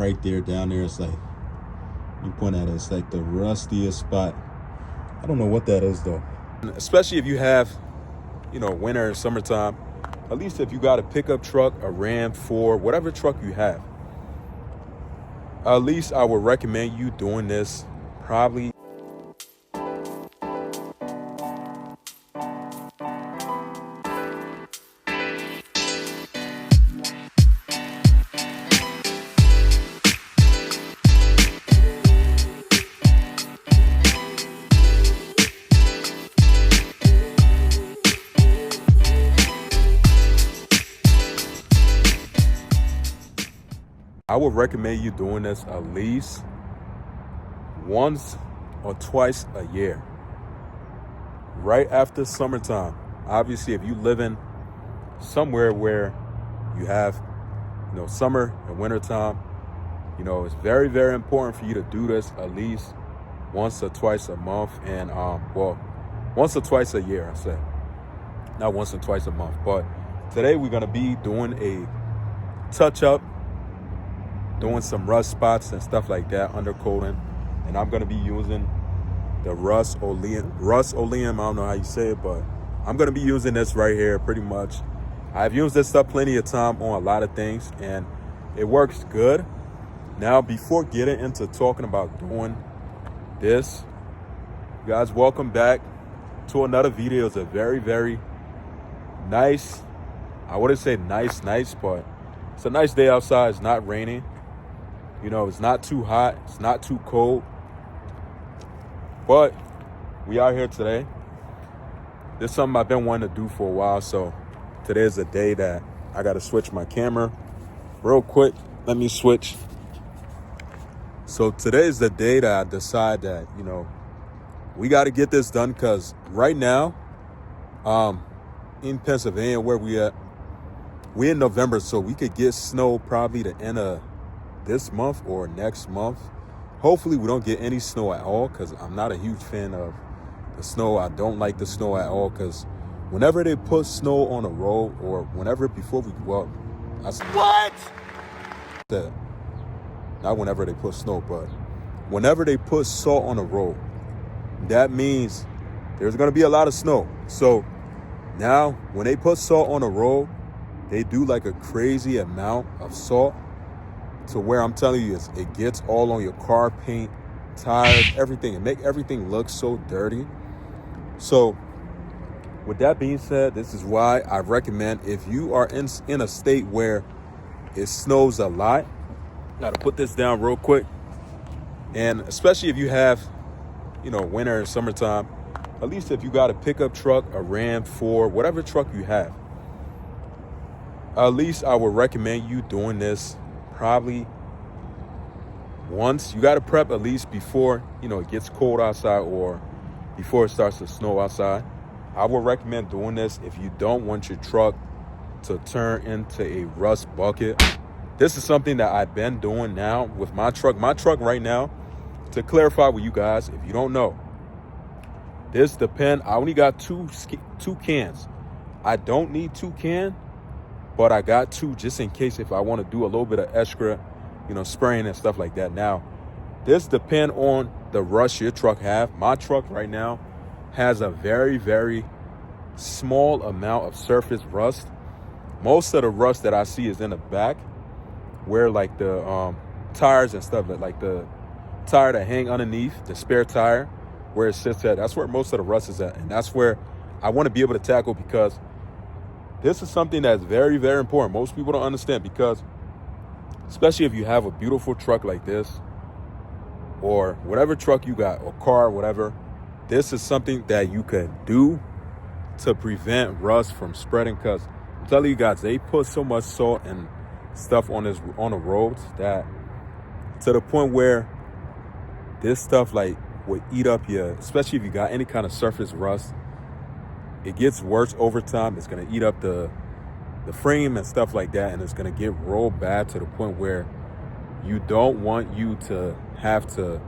Right there, down there, it's like, you point at it, it's like the rustiest spot. I don't know what that is though. Especially if you have, winter and summertime, at least if you got a pickup truck, a Ram 4, whatever truck you have, at least I would recommend you doing this probably. I would recommend you doing this at least once or twice a year, right after summertime. Obviously, if you live in somewhere where you have, summer and winter time, it's very, very important for you to do this at least once or twice a month, and once or twice a year, I say, not once or twice a month. But today we're gonna be doing a touch-up, doing some rust spots and stuff like that, undercoating, and I'm gonna be using the Rust-Oleum. I don't know how you say it, but I'm gonna be using this right here pretty much. I've used this stuff plenty of time on a lot of things, and it works good. Now, before getting into talking about doing this, you guys, welcome back to another video. It's a very, very nice, I wouldn't say nice, but it's a nice day outside. It's not raining. It's not too hot. It's not too cold. But we are here today. This is something I've been wanting to do for a while. So today is a day that I got to switch my camera real quick. Let me switch. So today is the day that I decide that, we got to get this done, because right now, in Pennsylvania, where we at, we're in November, so we could get snow probably the end of this month or next month. Hopefully we don't get any snow at all, because I'm not a huge fan of the snow. I don't like the snow at all, because whenever they put snow on a road, or whenever before we go up, I said, what? That, not whenever they put snow, but whenever they put salt on a road, that means there's going to be a lot of snow. So now when they put salt on a road, they do like a crazy amount of salt, to where I'm telling you, it gets all on your car paint, tires, everything. It make everything look so dirty. So with that being said, this is why I recommend, if you are in a state where it snows a lot, got to put this down real quick. And especially if you have, winter and summertime, at least if you got a pickup truck, a Ram 4, whatever truck you have, at least I would recommend you doing this probably once. You got to prep at least before, it gets cold outside, or before it starts to snow outside. I would recommend doing this if you don't want your truck to turn into a rust bucket. This is something that I've been doing now with my truck. My truck right now, to clarify with you guys, if you don't know, this depend. I only got two cans. I don't need 2 cans, but I got 2 just in case if I want to do a little bit of extra, spraying and stuff like that. Now, this depend on the rust your truck have. My truck right now has a very, very small amount of surface rust. Most of the rust that I see is in the back, where like the tires and stuff, like the tire that hang underneath, the spare tire, where it sits at, that's where most of the rust is at. And that's where I want to be able to tackle, because this is something that's very, very important. Most people don't understand, because especially if you have a beautiful truck like this, or whatever truck you got, or car, whatever, this is something that you can do to prevent rust from spreading. Because I'm telling you guys, they put so much salt and stuff on the roads, that to the point where this stuff like would eat up your, especially if you got any kind of surface rust, it gets worse over time. It's going to eat up the frame and stuff like that, and it's going to get real bad, to the point where you don't want you to have to,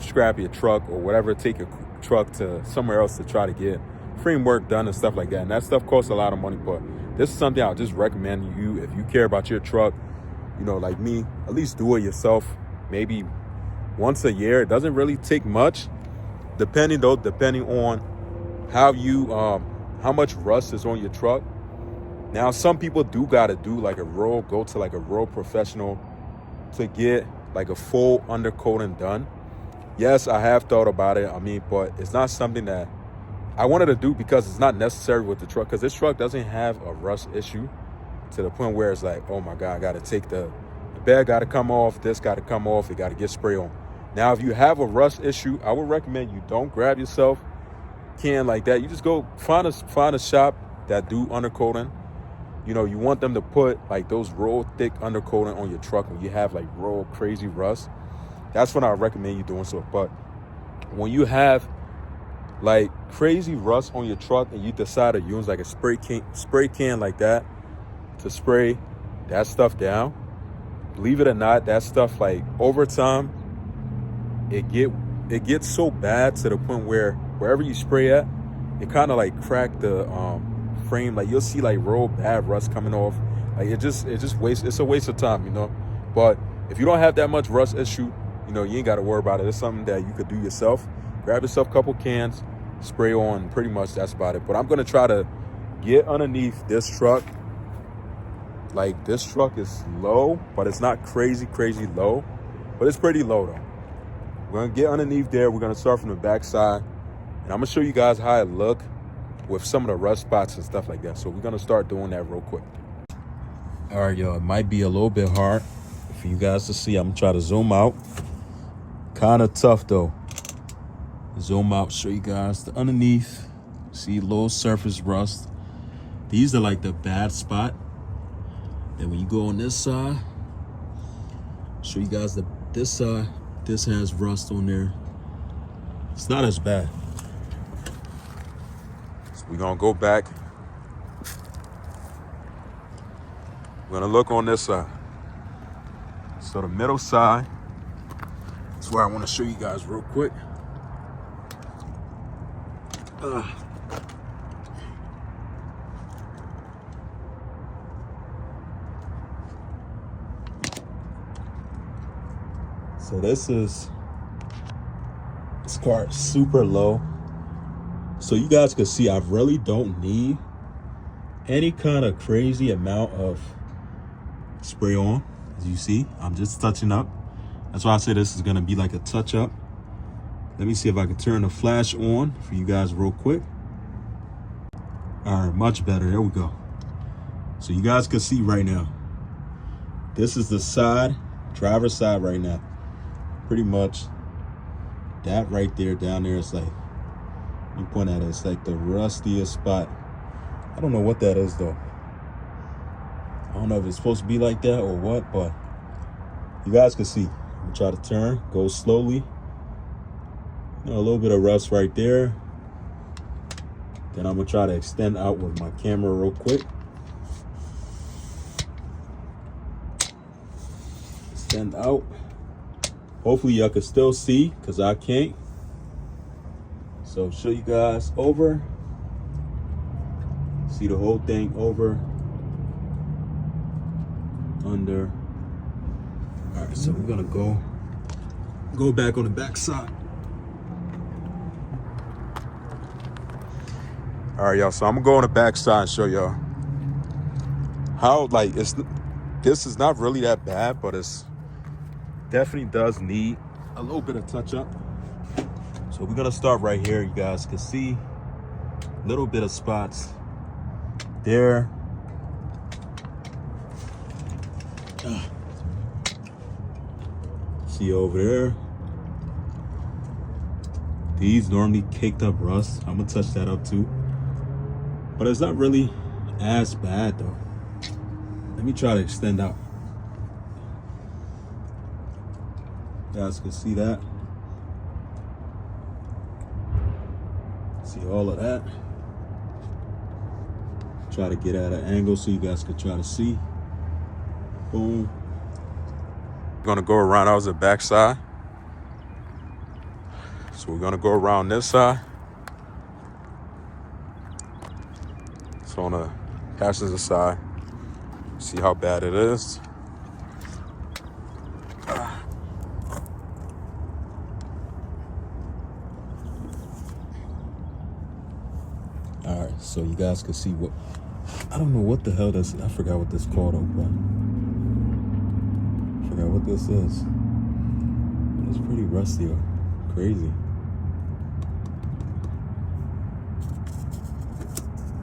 scrap your truck or whatever, take your truck to somewhere else to try to get frame work done and stuff like that. And that stuff costs a lot of money, but this is something I'll just recommend you, if you care about your truck, like me, at least do it yourself maybe once a year. It doesn't really take much, depending on how much rust is on your truck. Now, some people do gotta do like go to like a real professional to get like a full undercoating done. Yes, I have thought about it. But it's not something that I wanted to do because it's not necessary with the truck, because this truck doesn't have a rust issue to the point where it's like, oh my God, I gotta take the bed gotta come off, this gotta come off, it gotta get spray on. Now, if you have a rust issue, I would recommend you don't grab yourself can like that. You just go find a shop that do undercoating. You want them to put like those real thick undercoating on your truck when you have like real crazy rust. That's when I recommend you doing so. But when you have like crazy rust on your truck and you decide to use like a spray can like that to spray that stuff down, believe it or not, that stuff, like, over time, it gets so bad to the point where wherever you spray at, it kind of like crack the frame. Like, you'll see like real bad rust coming off. Like, it just wastes. It's a waste of time, But if you don't have that much rust issue, you ain't got to worry about it. It's something that you could do yourself. Grab yourself a couple cans, spray on, pretty much that's about it. But I'm gonna try to get underneath this truck. Like, this truck is low, but it's not crazy low, but it's pretty low though. We're gonna get underneath there. We're gonna start from the back side, and I'm gonna show you guys how it look with some of the rust spots and stuff like that. So we're gonna start doing that real quick. All right, y'all, it might be a little bit hard for you guys to see. I'm gonna try to zoom out. Kind of tough though. Zoom out, show you guys the underneath. See low surface rust. These are like the bad spot. Then when you go on this side, show you guys this side. This has rust on there. It's not as bad. So we're gonna go back. We're gonna look on this side. So the middle side is where I want to show you guys real quick. So this car is super low. So you guys can see I really don't need any kind of crazy amount of spray on. As you see, I'm just touching up. That's why I say this is gonna be like a touch up. Let me see if I can turn the flash on for you guys real quick. All right, much better. There we go. So you guys can see right now, this is the side, driver's side right now. Pretty much that right there, down there, it's like, you point at it, it's like the rustiest spot. I don't know what that is though. I don't know if it's supposed to be like that or what, but you guys can see. I'm gonna try to turn, go slowly. A little bit of rust right there. Then I'm gonna try to extend out with my camera real quick. Extend out. Hopefully y'all can still see, because I can't. So show you guys over. See the whole thing over. Under. All right, so we're gonna go back on the back side. All right, y'all, so I'm gonna go on the back side and show y'all how, like, this is not really that bad, but it's definitely does need a little bit of touch up. So we're gonna start right here. You guys can see a little bit of spots there. See over there. These normally caked up rust. I'm gonna touch that up too. But it's not really as bad though. Let me try to extend out. You guys can see that. See all of that. Try to get at an angle so you guys can try to see. Boom. Gonna go around. That was the back side. So we're gonna go around this side. So on the passenger side, see how bad it is. so you guys can see what, I don't know what the hell this, I forgot what this called, but I forgot what this is. It's pretty rusty or crazy.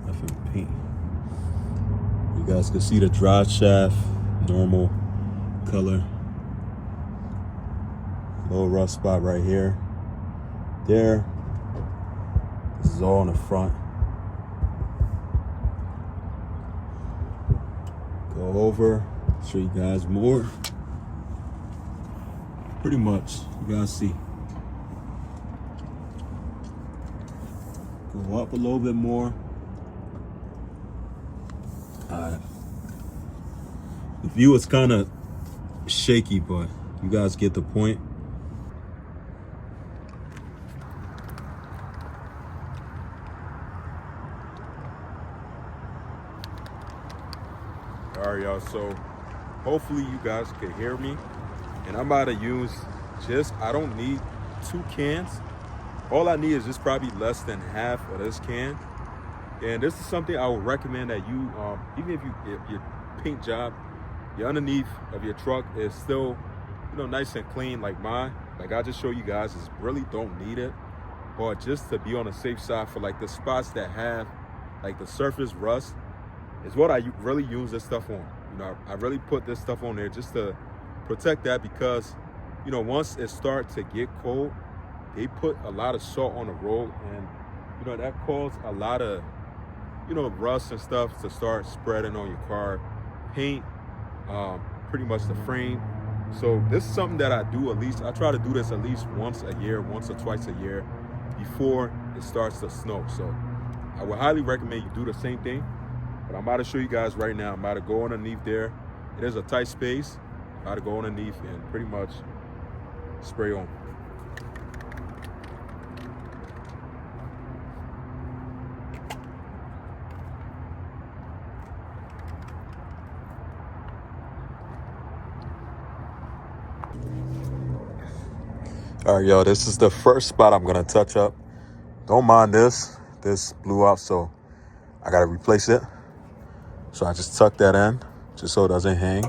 Nothing paint. You guys can see the drive shaft, normal color. Little rough spot right here. There. This is all in the front. Go over, show you guys more. Pretty much, you guys see. Go up a little bit more. Alright. The view is kind of shaky, but you guys get the point. All right, y'all, so hopefully you guys can hear me. And I'm about to use I don't need 2 cans. All I need is just probably less than half of this can. And this is something I would recommend that you, even if your paint job, your underneath of your truck is still, nice and clean like mine. Like I just show you guys, is really don't need it. But just to be on the safe side for like the spots that have like the surface rust, is what I really use this stuff on. I really put this stuff on there just to protect that, because, once it starts to get cold, they put a lot of salt on the road, and, that causes a lot of, rust and stuff to start spreading on your car, paint, pretty much the frame. So this is something that I do I try to do this at least once a year, once or twice a year before it starts to snow. So I would highly recommend you do the same thing. But I'm about to show you guys right now. I'm about to go underneath there. It is a tight space. I'm about to go underneath and pretty much spray on. All right, y'all, this is the first spot I'm gonna touch up. Don't mind this. This blew out, so I gotta replace it. So I just tuck that in, just so it doesn't hang.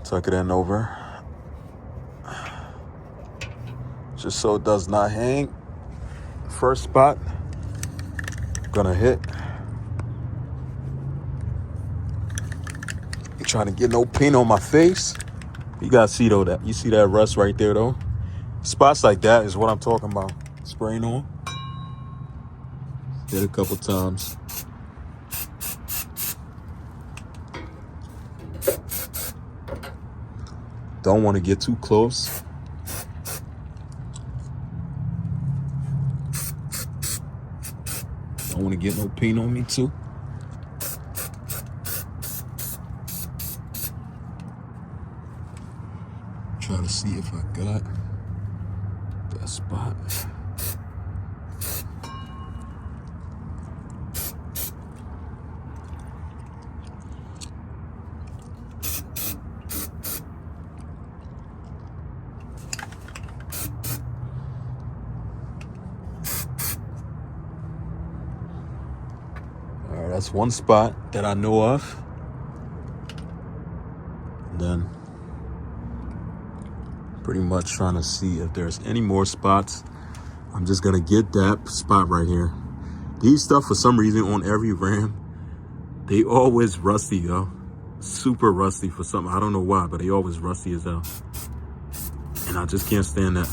Tuck it in over. Just so it does not hang. First spot, gonna hit. I'm trying to get no paint on my face. You guys see though, that you see that rust right there though? Spots like that is what I'm talking about. Spraying on. Hit a couple times. Don't want to get too close. Don't want to get no paint on me too. Trying to see if I got that spot. All right, that's one spot that I know of. And then pretty much trying to see if there's any more spots. I'm just gonna get that spot right here. These stuff, for some reason, on every Ram, they always rusty, yo. Super rusty for something. I don't know why, but they always rusty as hell. And I just can't stand that.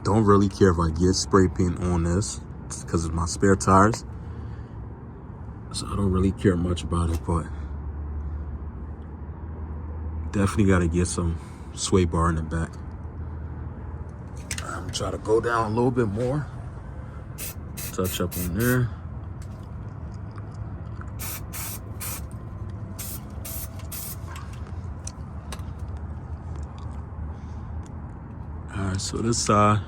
Don't really care if I get spray paint on this because of my spare tires. So I don't really care much about it, but definitely got to get some sway bar in the back. I'm trying to go down a little bit more. Touch up on there. All right, so this side,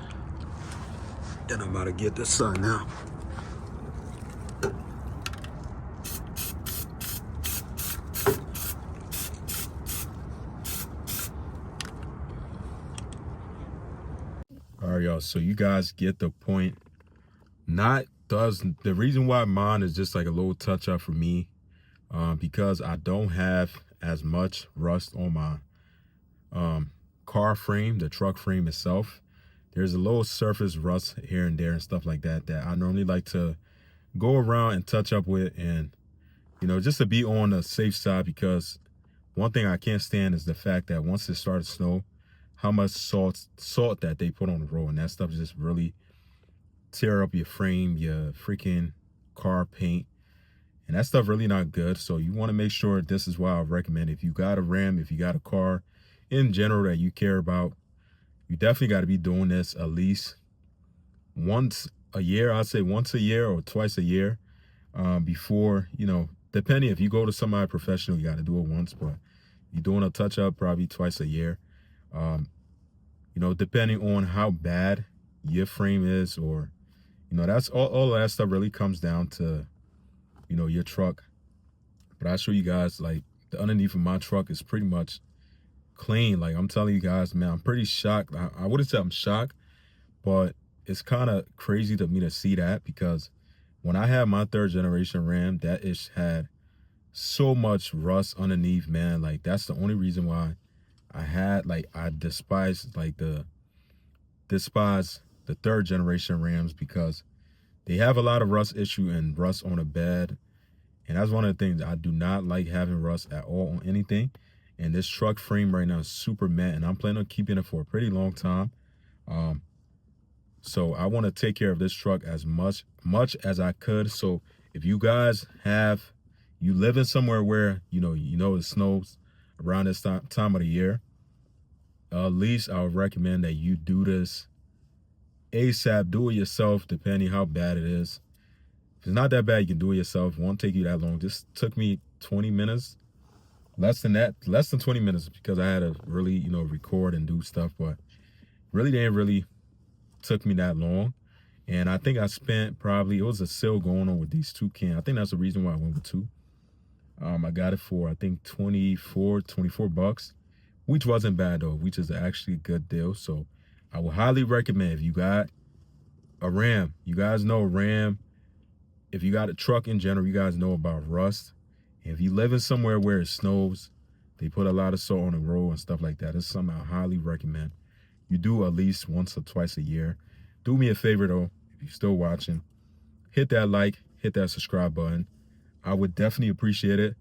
and I'm about to get this side now. right, y'all. So you guys get the point. The reason why mine is just like a little touch up for me, because I don't have as much rust on my car frame, the truck frame itself. There's a little surface rust here and there and stuff like that that I normally like to go around and touch up with, and just to be on the safe side, because one thing I can't stand is the fact that once it starts to snow, how much salt that they put on the road, and that stuff just really tear up your frame, your freaking car paint, and that stuff really not good. So you want to make sure, this is why I recommend, if you got a Ram, if you got a car in general that you care about, you definitely got to be doing this at least once a year. I'd say once a year or twice a year, before, depending, if you go to somebody professional, you got to do it once, but you're doing a touch up probably twice a year. Depending on how bad your frame is, or that's all of that stuff really comes down to your truck. But I'll show you guys, like, the underneath of my truck is pretty much clean. Like, I'm telling you guys, man, I'm pretty shocked. I wouldn't say I'm shocked, but it's kind of crazy to me to see that, because when I had my 3rd generation Ram, that ish had so much rust underneath, man. Like, that's the only reason why I despise the 3rd generation Rams, because they have a lot of rust issue and rust on the bed. And that's one of the things, I do not like having rust at all on anything. And this truck frame right now is super matte, and I'm planning on keeping it for a pretty long time. So I want to take care of this truck as much as I could. So if you guys you live in somewhere where it snows around this time of the year, at least I would recommend that you do this ASAP. Do it yourself, depending how bad it is. If it's not that bad, you can do it yourself. It won't take you that long. This took me 20 minutes. Less than 20 minutes, because I had to really, record and do stuff, but really didn't really took me that long. And I think I spent it was a sale going on with these 2 cans. I think that's the reason why I went with 2. I got it for, I think, 24 bucks, which wasn't bad though, which is actually a good deal. So I would highly recommend, if you got a Ram, you guys know Ram, if you got a truck in general, you guys know about rust. And if you live in somewhere where it snows, they put a lot of salt on the road and stuff like that. It's something I highly recommend you do at least once or twice a year. Do me a favor though, if you're still watching, hit that like, hit that subscribe button. I would definitely appreciate it.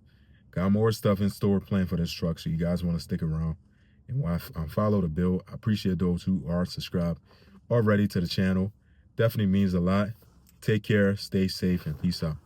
Got more stuff in store planned for this truck, so you guys want to stick around and follow the build. I appreciate those who are subscribed already to the channel. Definitely means a lot. Take care, stay safe, and peace out.